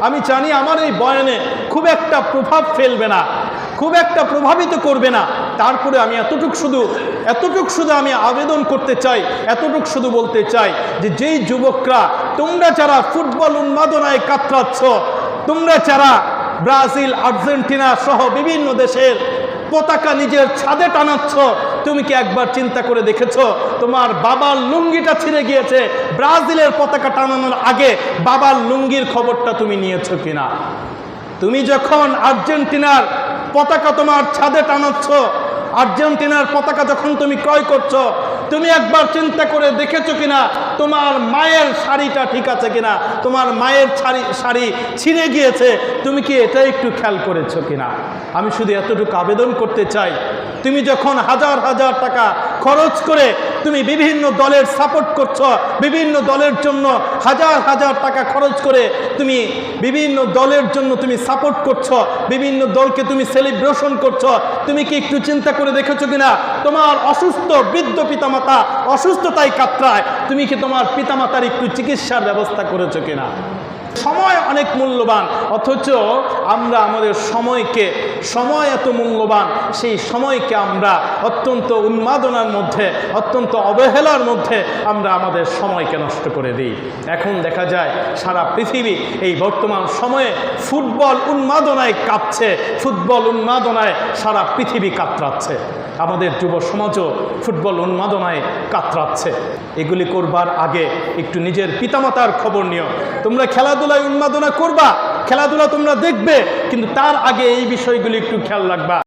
আমি জানি আমার এই বয়ানে খুব একটা প্রভাব ফেলবে না, খুব একটা প্রভাবিত করবে না। তারপরে আমি এতটুক শুধু আমি আবেদন করতে চাই, এতটুক শুধু বলতে চাই যে যেই যুবকরা তোমরা যারা ফুটবল উন্মাদনায় কাতরাচ্ছ, তোমরা যারা ব্রাজিল, আর্জেন্টিনা সহ বিভিন্ন দেশের পতাকা নিজের ছাদে টানাচ্ছ, তুমি কি একবার চিন্তা করে দেখেছো তোমার বাবার লুঙ্গিটা ছিঁড়ে গিয়েছে? ব্রাজিলের পতাকা টানানোর আগে বাবার লুঙ্গির খবরটা তুমি নিয়েছো কিনা? তুমি যখন আর্জেন্টিনার পতাকা তোমার ছাদে টানাচ্ছ, আর্জেন্টিনার পতাকা যখন তুমি ক্রয় করছো, তুমি একবার চিন্তা করে দেখেছো কিনা তোমার মায়ের শাড়িটা ঠিক আছে কিনা? তোমার মায়ের শাড়ি ছিঁড়ে গিয়েছে, তুমি কি এটা একটু খেয়াল করেছো কিনা? আমি শুধু এতটুকু আবেদন করতে চাই, তুমি যখন হাজার হাজার টাকা খরচ করে তুমি বিভিন্ন দলের সাপোর্ট করছো, বিভিন্ন দলের জন্য হাজার হাজার টাকা খরচ করে তুমি বিভিন্ন দলের জন্য তুমি সাপোর্ট করছো, বিভিন্ন দলকে তুমি সেলিব্রেশন করছো, তুমি কি একটু চিন্তা করে দেখেছো কিনা তোমার অসুস্থ বৃদ্ধ পিতামাতা অসুস্থতায় কাতরায়, তুমি কি তোমার পিতামাতার একটু চিকিৎসার ব্যবস্থা করেছো কিনা? সময় অনেক মূল্যবান, অথচ আমরা আমাদের সময় এত মূল্যবান, সেই সময়কে আমরা অত্যন্ত উন্মাদনার মধ্যে, অত্যন্ত অবহেলার মধ্যে আমরা আমাদের সময়কে নষ্ট করে দিই। এখন দেখা যায় সারা পৃথিবী এই বর্তমান সময়ে ফুটবল উন্মাদনায় কাঁপছে, ফুটবল উন্মাদনায় সারা পৃথিবী কাতরাচ্ছে, আমাদের যুব সমাজও ফুটবল উন্মাদনায় কাতরাচ্ছে। এগুলি করবার আগে একটু নিজের পিতামাতার খবর নিও। তোমরা খেলাধুলায় উন্মাদনা করবা, খেলাধুলা তোমরা দেখবে, কিন্তু তার আগে এই বিষয়গুলি একটু খেয়াল রাখবা।